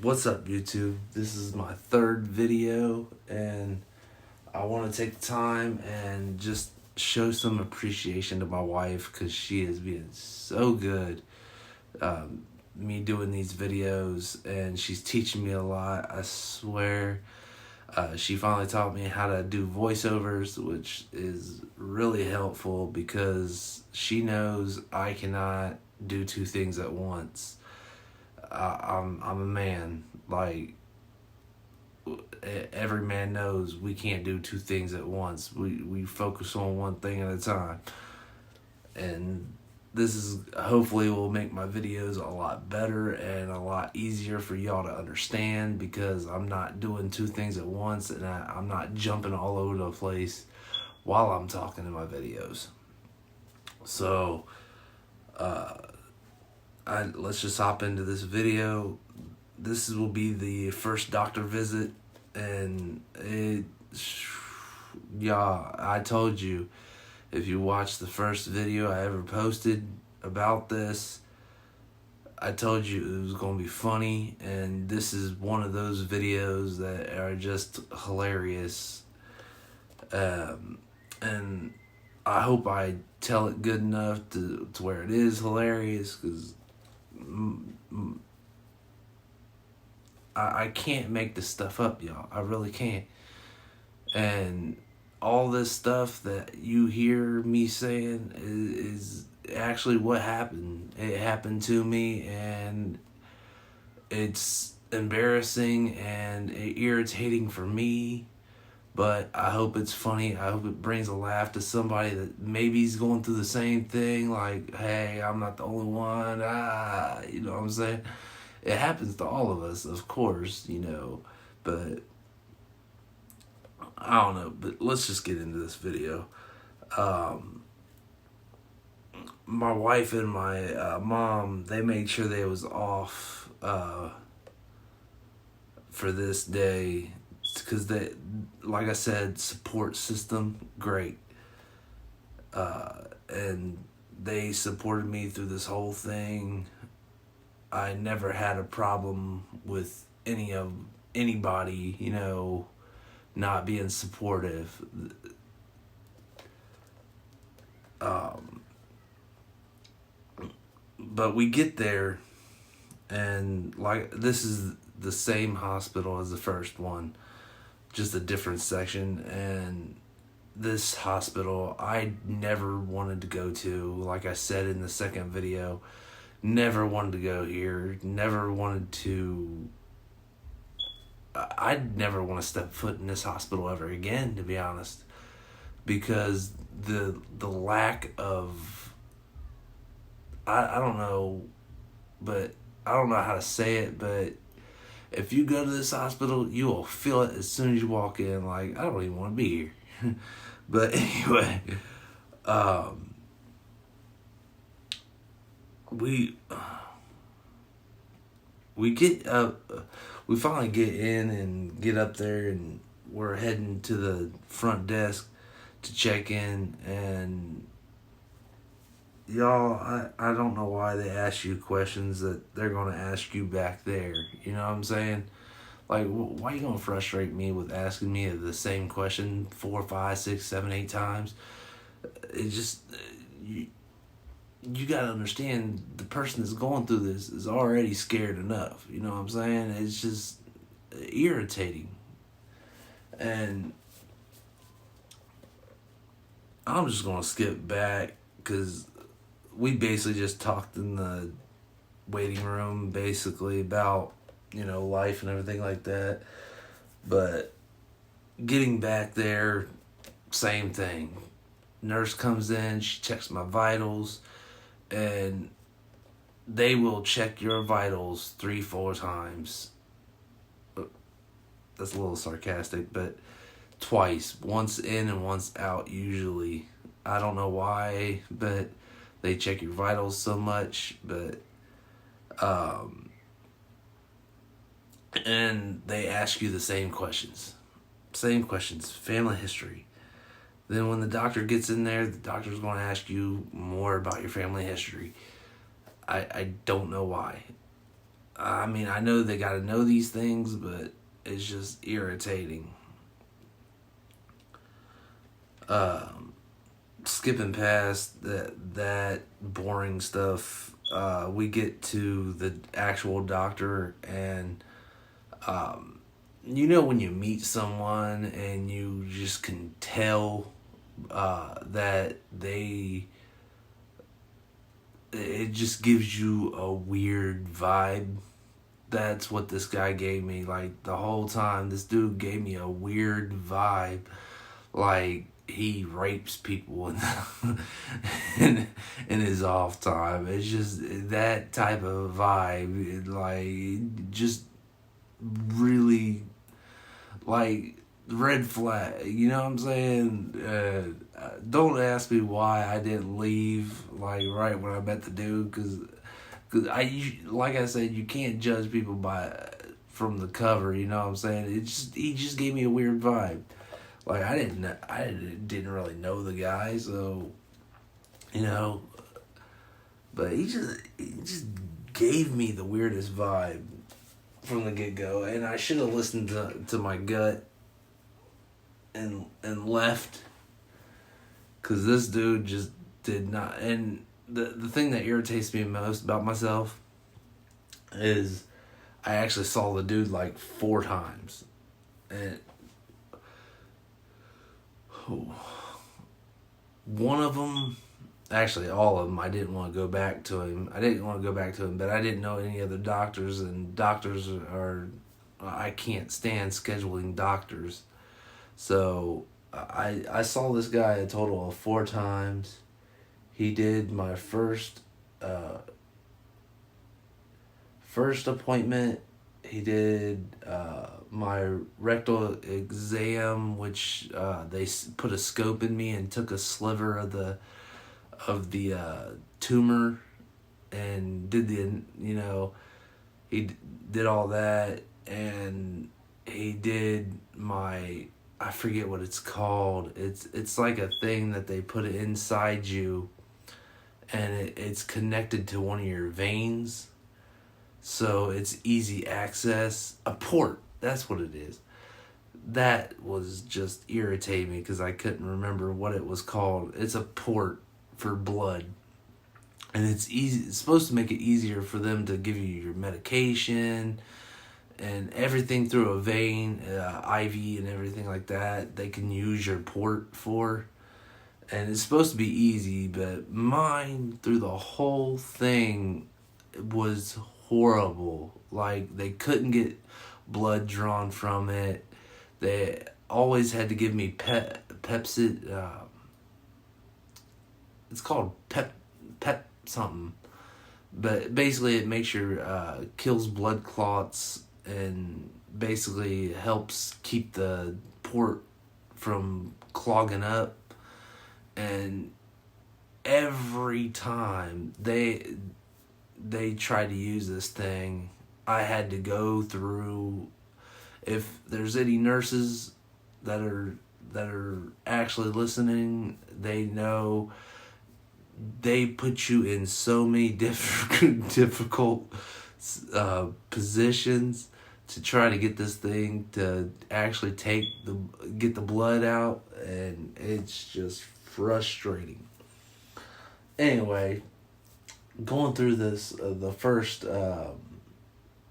What's up, YouTube? This is my third video, and I want to take the time and just show some appreciation to my wife because she is being so good. Um, Me doing these videos, and she's teaching me a lot. I swear. She finally taught me how to do voiceovers, which is really helpful because she knows I cannot do two things at once. I'm a man. Like, every man knows we can't do two things at once. We focus on one thing at a time. And this is hopefully will make my videos a lot better and a lot easier for y'all to understand because I'm not doing two things at once and I'm not jumping all over the place while I'm talking in my videos. So, let's just hop into this video. This will be the first doctor visit, and yeah, I told you, if you watched the first video I ever posted about this, I told you it was going to be funny, and this is one of those videos that are just hilarious. And I hope I tell it good enough to where it is hilarious, because I can't make this stuff up, y'all. I really can't. And all this stuff that you hear me saying is actually what happened. It happened to me, and it's embarrassing and irritating for me. But I hope it's funny. I hope it brings a laugh to somebody that maybe is going through the same thing. Like, hey, I'm not the only one. You know what I'm saying? It happens to all of us, of course, but I don't know. But let's just get into this video. Um, my wife and my mom, they made sure they was off for this day because they, like I said, support system, great. And they supported me through this whole thing. I never had a problem with anybody, not being supportive. Um, but we get there, and like this is the same hospital as the first one, just a different section. And this hospital I never wanted to go to. Like I said in the second video, never wanted to go here. Never wanted to. I'd never want to step foot in this hospital ever again, to be honest, because the lack of, I don't know, but I don't know how to say it, but if you go to this hospital, you will feel it as soon as you walk in. Like, I don't even want to be here. But anyway, um, we we get up, we finally get in and get up there, and we're heading to the front desk to check in. And y'all, I don't know why they ask you questions that they're going to ask you back there. You know what I'm saying? Like, why are you going to frustrate me with asking me the same question 4, 5, 6, 7, 8 times? It just, you got to understand the person that's going through this is already scared enough. You know what I'm saying? It's just irritating. And I'm just going to skip back because we basically just talked in the waiting room basically about, life and everything like that. But getting back there, same thing. Nurse comes in, she checks my vitals, and they will check your vitals 3, 4 times. That's a little sarcastic, but twice. Once in and once out, usually. I don't know why, but they check your vitals so much, but and they ask you the same questions. Same questions, family history. Then when the doctor gets in there, the doctor's going to ask you more about your family history. I don't know why. I mean, I know they got to know these things, but it's just irritating. Skipping past that boring stuff, we get to the actual doctor, and when you meet someone and you just can tell that it just gives you a weird vibe. That's what this guy gave me. Like, the whole time, this dude gave me a weird vibe. Like, he rapes people in his off time. It's just that type of vibe. Like, just really, like, red flag. You know what I'm saying? Don't ask me why I didn't leave, like, right when I met the dude, because like I said, you can't judge people from the cover. You know what I'm saying? He just gave me a weird vibe. Like, I didn't really know the guy, so, but he just gave me the weirdest vibe from the get go, and I should have listened to my gut and left, because this dude just did not. And the thing that irritates me most about myself is I actually saw the dude like 4 times, and one of them, actually all of them, I didn't want to go back to him. But I didn't know any other doctors, and doctors I can't stand scheduling doctors. So I saw this guy a total of 4 times. He did my first appointment. He did my rectal exam, which they put a scope in me and took a sliver of the tumor, and did he did all that, and he did my, I forget what it's called. It's like a thing that they put inside you, and it's connected to one of your veins, so it's easy access. A port, that's what it is. That was just irritating me because I couldn't remember what it was called. It's a port for blood, and it's supposed to make it easier for them to give you your medication and everything through a vein, IV and everything like that. They can use your port for, and it's supposed to be easy, but mine, through the whole thing, was horrible. Like, they couldn't get blood drawn from it. They always had to give me Pepsid. It's called Pep something, but basically it makes kills blood clots, and basically helps keep the port from clogging up. And every time they tried to use this thing, I had to go through. If there's any nurses that are actually listening, they know they put you in so many difficult positions to try to get this thing to actually get the blood out, and it's just frustrating. Anyway, going through this, the first, and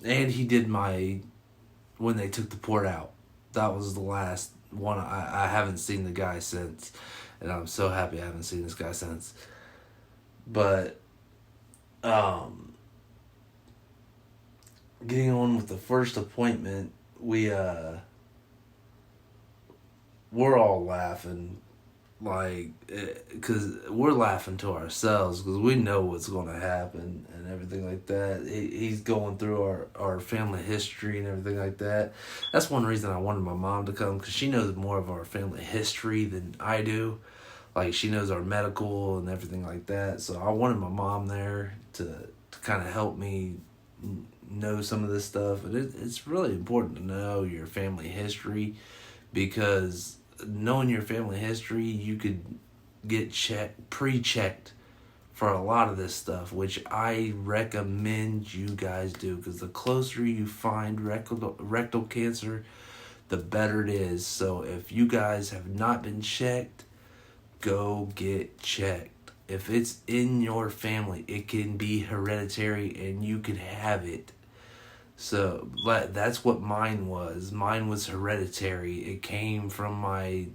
he did when they took the port out. That was the last one. I haven't seen the guy since, and I'm so happy I haven't seen this guy since. But, getting on with the first appointment, we're all laughing, like, because we're laughing to ourselves, because we know what's going to happen and everything like that. He's going through our family history and everything like that. That's one reason I wanted my mom to come, because she knows more of our family history than I do. Like, she knows our medical and everything like that. So I wanted my mom there to kind of help me know some of this stuff. And it's really important to know your family history, because knowing your family history, you could get pre-checked for a lot of this stuff, which I recommend you guys do, because the closer you find rectal cancer, the better it is. So if you guys have not been checked, go get checked. If it's in your family, it can be hereditary and you can have it. So that's what mine was. Mine was hereditary. It came from my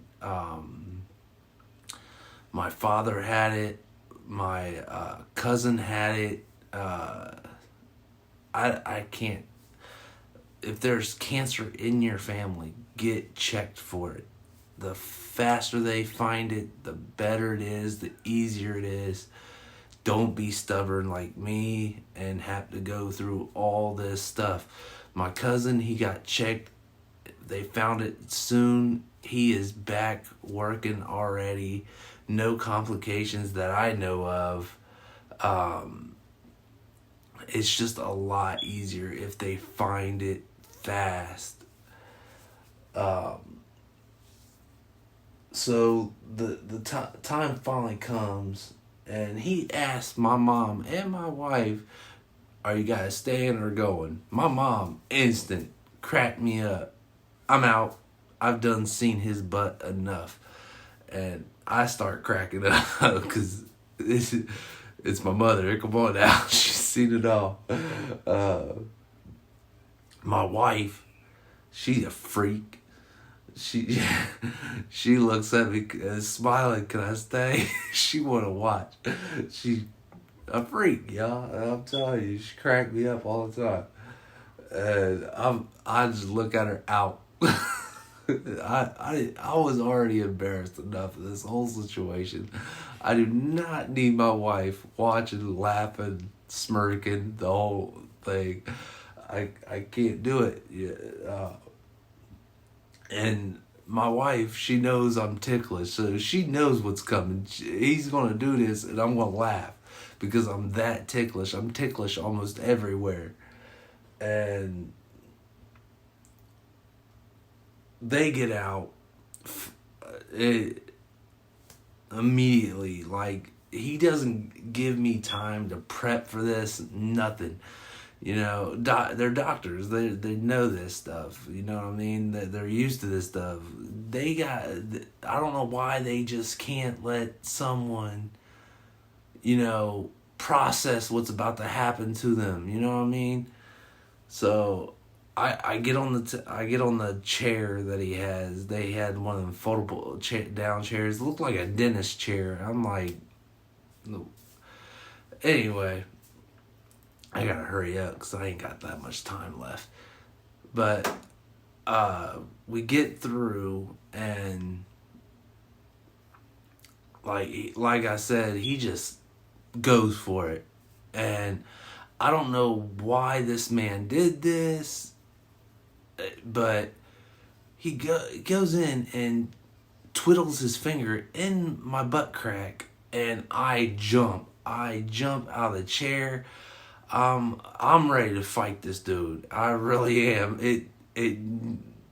father had it. My cousin had it. I can't. If there's cancer in your family, get checked for it. The faster they find it, the better it is, the easier it is. Don't be stubborn like me and have to go through all this stuff. My cousin, he got checked. They found it soon. He is back working already. No complications that I know of. It's just a lot easier if they find it fast. So the time finally comes, and he asked my mom and my wife, "Are you guys staying or going?" My mom, instant, cracked me up. "I'm out. I've done seen his butt enough." And I start cracking up because it's my mother. Come on now. She's seen it all. My wife, she's a freak. She looks at me smiling. "Can I stay?" She want to watch. She a freak, y'all. I'm telling you, she cracked me up all the time. And I just look at her out. I was already embarrassed enough of this whole situation. I do not need my wife watching, laughing, smirking, the whole thing. I can't do it. And my wife, she knows I'm ticklish, so she knows what's coming. He's gonna do this, and I'm gonna laugh because I'm that ticklish. I'm ticklish almost everywhere, and they get out immediately. Like, he doesn't give me time to prep for this, nothing. They're doctors. They know this stuff. You know what I mean? They're used to this stuff. I don't know why they just can't let someone, process what's about to happen to them. You know what I mean? So I get on the chair that he has. They had one of them foldable down chairs. It looked like a dentist chair. I'm like, no. Anyway, I gotta hurry up because I ain't got that much time left. But we get through, and like I said, he just goes for it. And I don't know why this man did this, but he goes in and twiddles his finger in my butt crack, and I jump out of the chair. I'm ready to fight this dude. I really am. It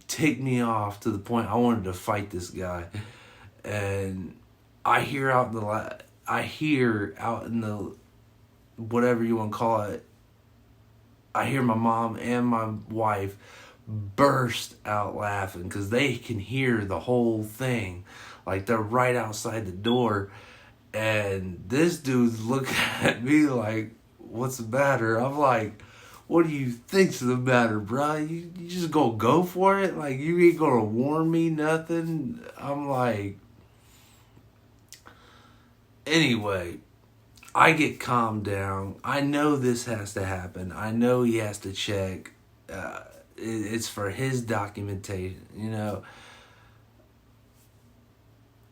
ticked me off to the point I wanted to fight this guy. And I hear out in the whatever you want to call it, I hear my mom and my wife burst out laughing because they can hear the whole thing. Like, they're right outside the door, and this dude's looking at me like, "What's the matter?" I'm like, "What do you think's the matter, bro? You just gonna go for it? Like, you ain't gonna warn me nothing?" I'm like, anyway, I get calmed down. I know this has to happen. I know he has to check. It's for his documentation,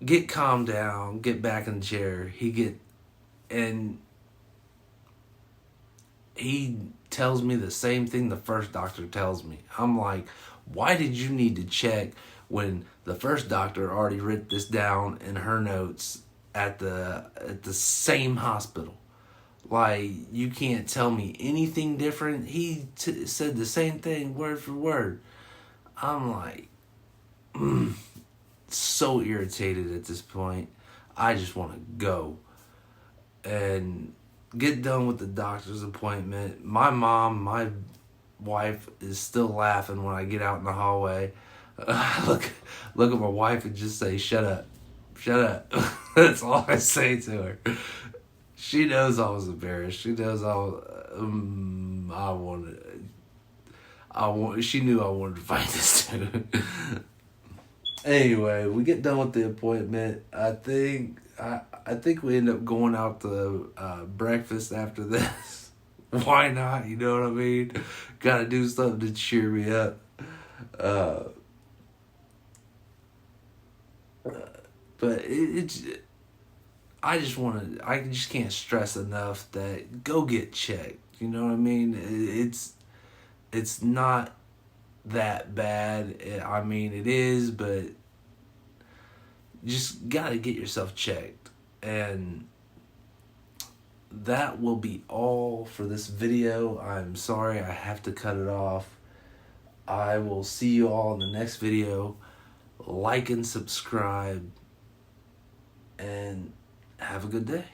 Get calmed down. Get back in the chair. And he tells me the same thing the first doctor tells me. I'm like, why did you need to check when the first doctor already wrote this down in her notes at the same hospital? Like, you can't tell me anything different. He said the same thing word for word. I'm like, so irritated at this point. I just want to go. and get done with the doctor's appointment. My mom, my wife, is still laughing when I get out in the hallway. Look at my wife and just say, "Shut up, shut up." That's all I say to her. She knows I was embarrassed. She knows She knew I wanted to fight this too. Anyway, we get done with the appointment. I think we end up going out to breakfast after this. Why not? You know what I mean? Gotta do something to cheer me up. But I just can't stress enough that go get checked. You know what I mean? It's not that bad. I mean, it is, but you just gotta get yourself checked. And that will be all for this video. I'm sorry I have to cut it off. I will see you all in the next video. Like and subscribe, and have a good day.